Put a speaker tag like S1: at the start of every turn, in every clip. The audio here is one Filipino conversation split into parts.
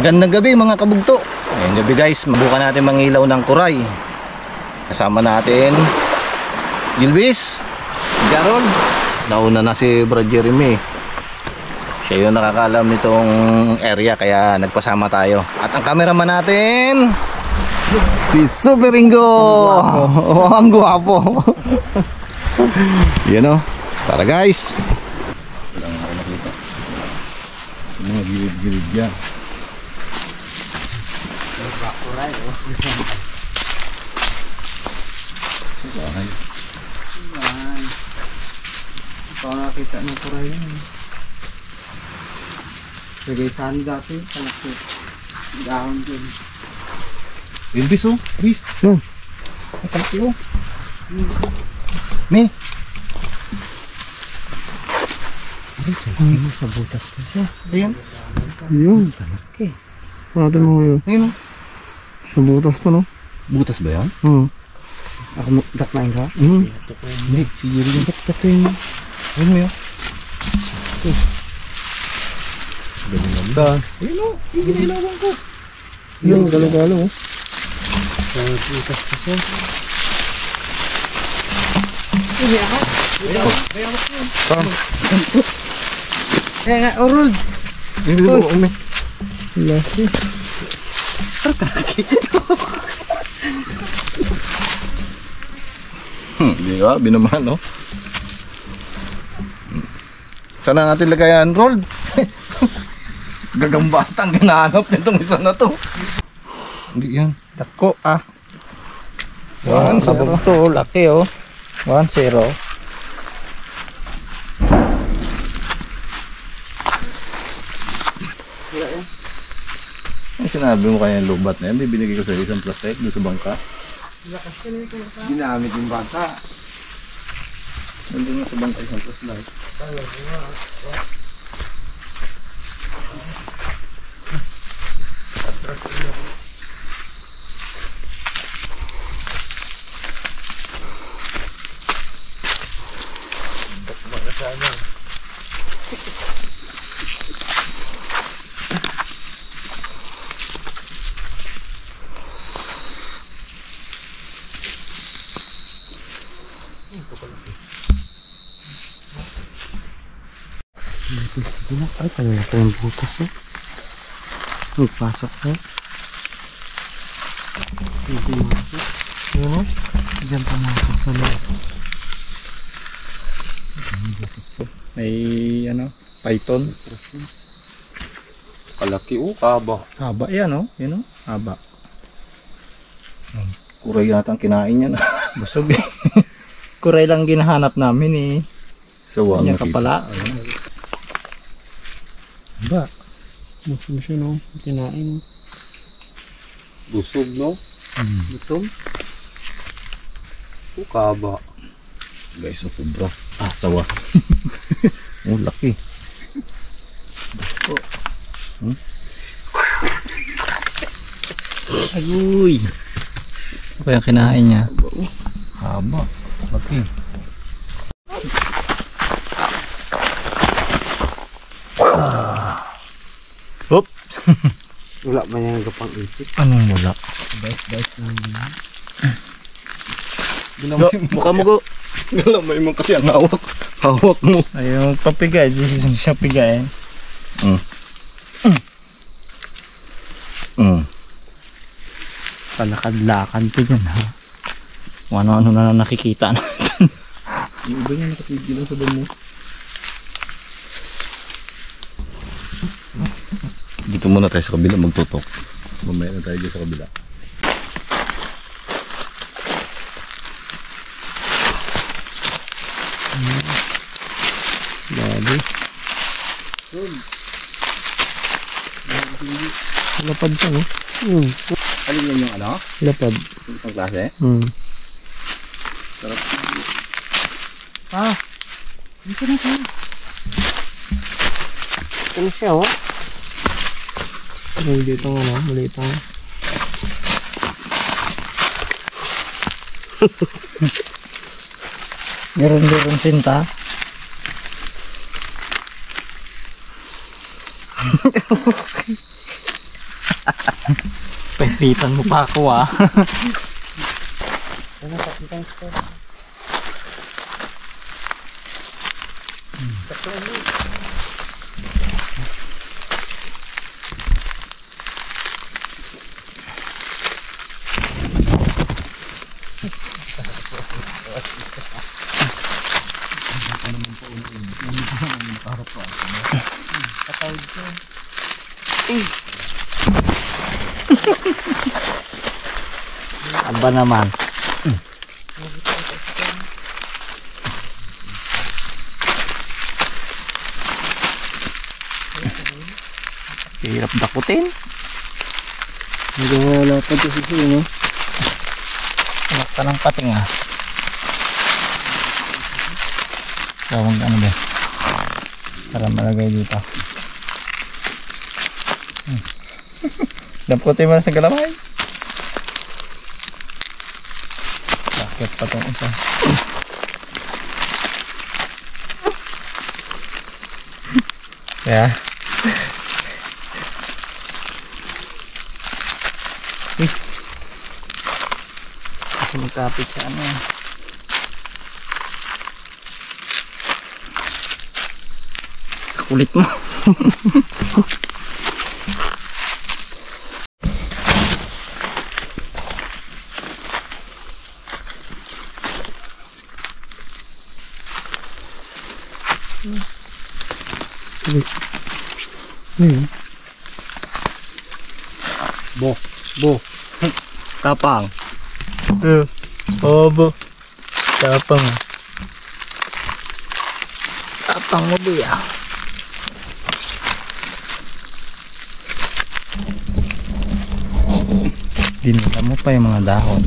S1: Magandang gabi mga kabugto. Ngayong gabi guys, mabukan natin mangilaw ng kuray. Kasama natin Gilbis, Jarol. Nauna na si Brad Jeremy. Siya yung nakakaalam nitong area kaya nagpasama tayo. At ang cameraman natin si Super Ringo. Ang guwapo. Yan o. Tara guys. Walang ako nakita. Mga gilid-gilid yan. Kuray oh. Bahay. Bahay. Ito nakita ng kuray yan. Lagay saan dati, kalakit. Dahon dun. Ilbis oh, bis. Kalaki oh. Me. Sa butas pa siya. Ayan.
S2: Yun.
S1: Kalaki.
S2: Natin mo yun.
S1: Ayun oh.
S2: Sa butas to no?
S1: Butas ba yan?
S2: Ako dakmain ka?
S1: Hindi, si Yuri yung
S2: Dakmain.
S1: ayun mo yun. Galing ganda. Ayun o, ginailawan ko.
S2: Yun, galo-galo oh.
S1: Sa butas pa siya. Bayawak yun.
S2: Kaya nga, Oruld.
S1: Hindi mo umi.
S2: Laki.
S1: Di ba? Binaman no? Saan na natin lagayan, Rold? Gagambatang ginahanap nitong isa na to. Hindi yan.
S2: Dako ah.
S1: 1-0.
S2: To, laki oh. 1-0.
S1: Ang sinabi mo kaya yung lubat na yan, may binigay ko sa isang plastic doon sa bangka.
S2: Ginamit yung bata.
S1: Nandun na sa bangka isang plastic.
S2: Ay, kanina pa yung butas oh. Nagpasok oh. Yun oh. Diyan pumasok sa loob.
S1: May ano, python. Kalaki oh, haba. Haba yan oh, yun oh, haba. Kuray yata ang kinain niya na. Busog eh.
S2: Kuray lang ginahanap namin eh.
S1: Sawa
S2: Kanya
S1: ang
S2: ka
S1: nakita.
S2: pala. Ba? Busog siya no, kinain.
S1: Busog no?
S2: Gutom?
S1: Kaba. Guys, ang kubra. Ah, sawa. Oh, laki.
S2: Agoy! Ano kaya kinain niya?
S1: Haba. Laki.
S2: Hop!
S3: Wala ba yung gapang ipit?
S2: Anong wala?
S3: Bait lang yun.
S2: Buka mo ko!
S1: Galamay mo kasi ang hawak. Hawak mo.
S2: Ayaw papigay, siya pigay. Palakad-lakad to dyan ha. Kung ano-ano na nakikita natin.
S1: Yung iba niya nakatigil lang sa damo. Dito muna tayo sa kabila magtutok. Mamaya na tayo dito sa kabila.
S2: Babi. Lapad siya no?
S1: Alin yan yung ano?
S2: Lapad.
S1: Yung isang klase? Sarap.
S2: Ah! Dito na siya.
S3: Ano siya oh?
S2: Dito nga no, maliit ang meron sinta. Pagpitan mo pa ako ah. Aba naman. Hirap dakutin.
S3: Hindi wala pa ito sa sino.
S2: Anak ka ng pating ah. Tawag ano ba? Para malagay dito. Daputin mo na sa galamay. Bakit pa itong isa? Kaya kasi magkapit sa ano. Kulit mo.
S3: Bo.
S2: Tapang. Obo. Tapang. Tapang mo ba ya? Dinila mo pa yung mga dahon.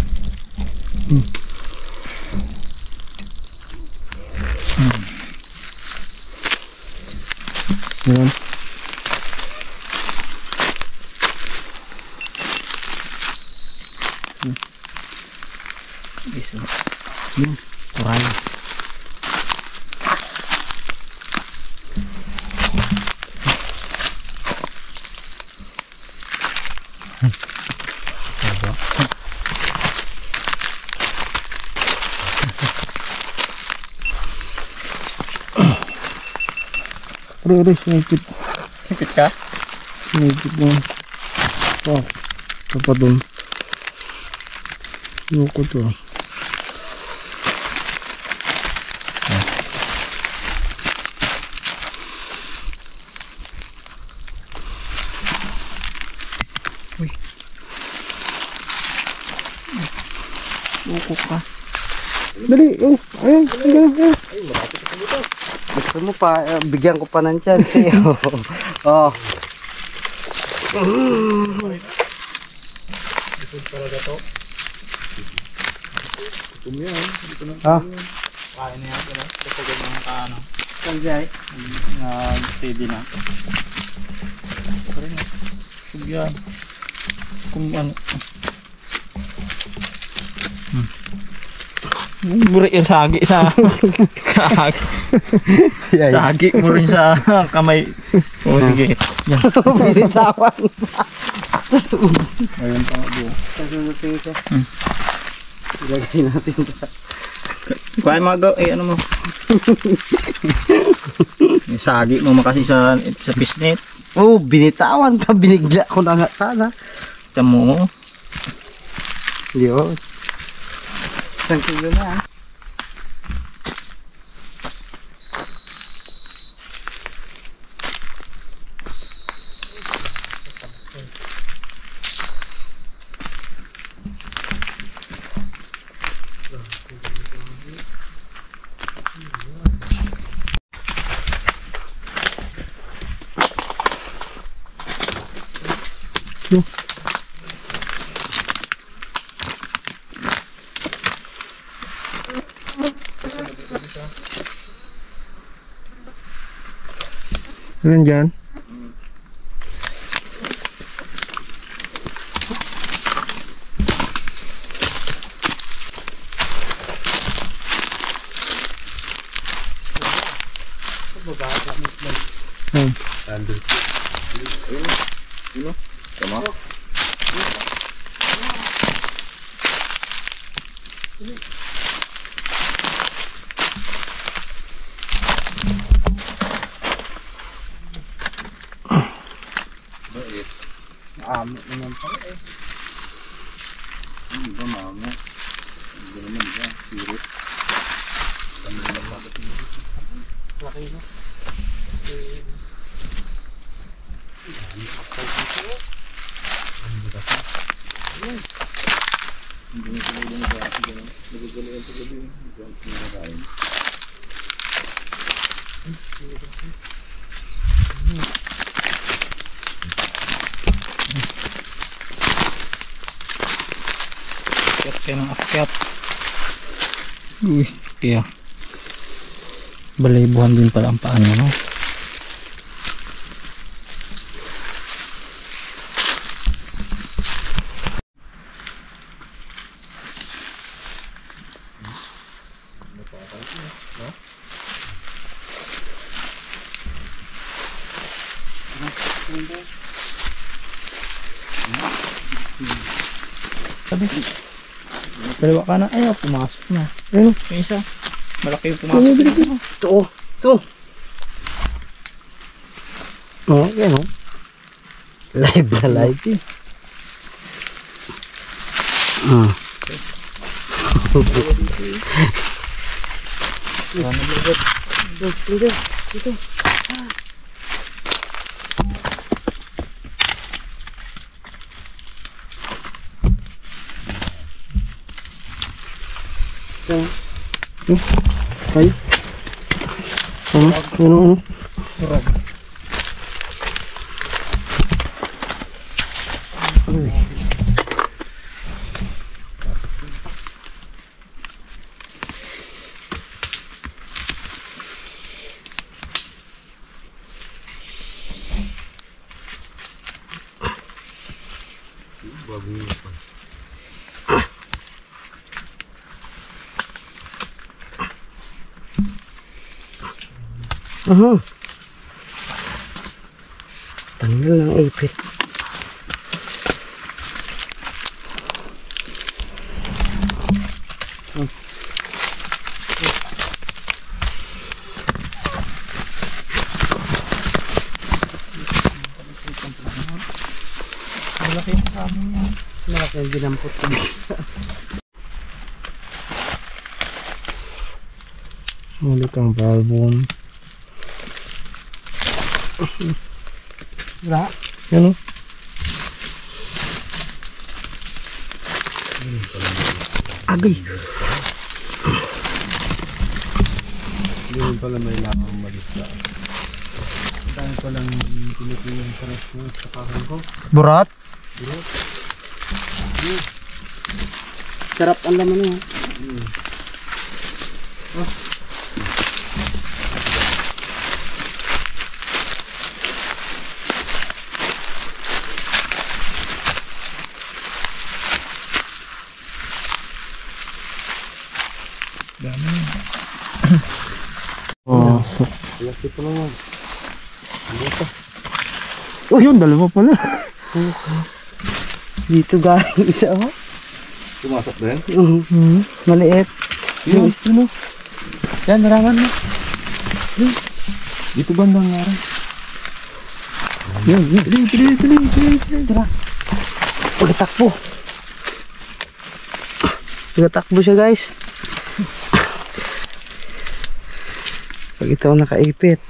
S3: Yan.
S2: Iso. Kuray.
S3: Aray, sinipit.
S2: Sipit ka?
S3: Sinipit mo. Oh, ito pa dun. Loko to.
S2: Uy. Loko ka.
S3: Dali, oh, ayun, ayun. Gusto mo pa, bigyan ko pa ng chance eh. Oh. Ah,
S2: Kain na yan. Kapag mga kaano.
S3: sanjay.
S2: Nag-steady na. Parang sugyan. Kung ano. Buri yung sagi sa kahag. Sagi mo rin sa kamay. O sige. Yan.
S3: Binitawan.
S2: Ayun pa nga buo.
S3: Sasalutin siya. Ilagay natin sa...
S2: Kuha mga gaw. Eh ano mo. Yung sagi mo makasi sa pisnit.
S3: Oh, binitawan pa. Binigla ko na nga sana.
S2: Sa mo.
S3: Yun. Tranquilo na. Ano dyan? Amo naman pala eh.
S1: Hindi ba mama? Hindi naman ba? Sirit.
S3: Laki no?
S2: Akyat kayo ng akyat. Uy, kaya. Balaybuhan din pala ang paan mo, no? Sabi, dalawa ka na. Ayaw, pumasok na. Ayun, yung isa. Malaki yung pumasok.
S3: Ito oh. Ito. Oh, yan oh. Live na live. Dito. Ay. Ano? Tanggal ng ipit.
S2: Malaki yung kamo niya.
S3: Malaki ang dinampot ko. Muli kang balbon. Wala. Yan o. Agay. Yun pala may lamang malita. Dahil ko lang pinipiling pares mo sa kakan ko. Burat? Burat. Sarap ang laman niya. Oh, so. Laki pa naman. Dito. Oh, yun, dalawa pala. Dito galing isa oh.
S1: Pumasok din?
S3: Maliit.
S2: Yun, yun o. Yan, narangan mo. Dito bandang naran.
S3: Yun. Tara. Pagkatakbo. Pagkatakbo siya guys. Pag ito nakaipit.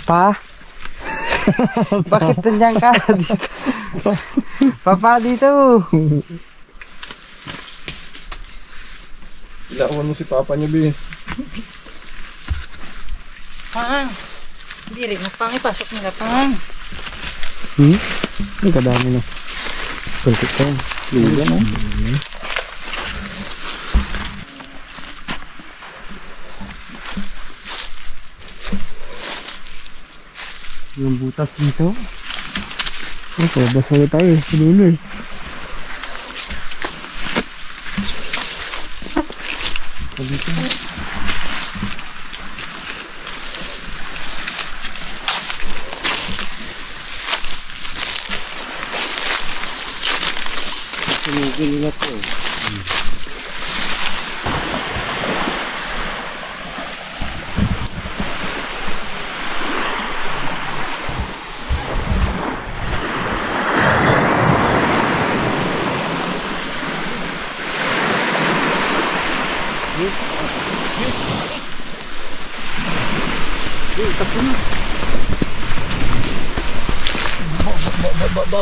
S3: Pa? Bakit nandiyan ka dito? Papa dito.
S1: Ilawan mo si Papa niyo, Bis.
S2: Pang! Hindi rin, magpangipasok nila, Pang.
S3: Ang kadami na. Kunti ka yan.
S2: Lugan o.
S3: Yung butas dito. Okay, basa na tayo sa dulo eh. Dito. Lagyan nila to eh.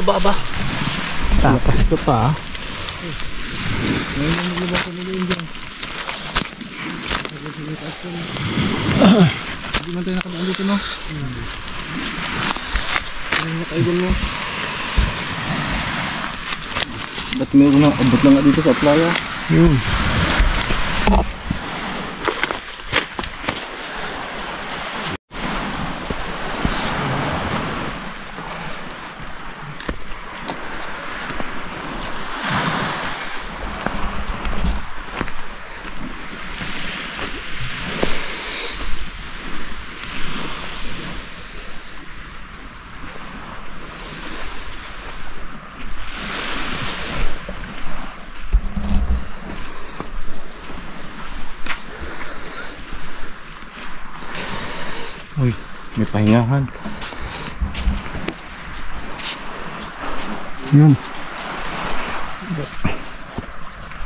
S2: Ba. Tapas ka pa.
S1: Hindi man tayo nakadaan dito, no? Ano nakaigan mo? Ba't meron na? Abot na nga dito sa playa. Uy, may pahingahan.
S3: Yun.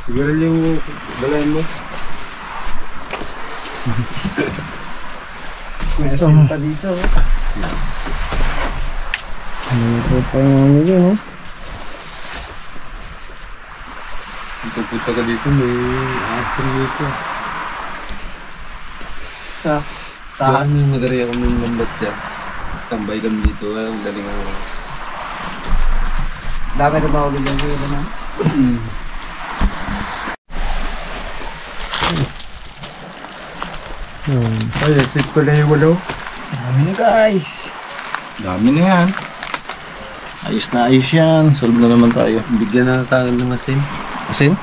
S3: Siguro yung dalayan mo. May asin pa dito. Ano ito pa yung ano no? Punta ka dito, may asin dito.
S2: Sa
S3: Taas yung nagari ako ng lambat dyan. Tambay kami dito, ang galing ako.
S2: dami na ba ulit yung hilo na?
S3: Ay, asin pala yung walo.
S2: Dami na guys.
S1: Dami na yan. Ayos na ayos yan. Solve na naman tayo.
S3: Bigyan na tayo ng asin.
S1: Asin?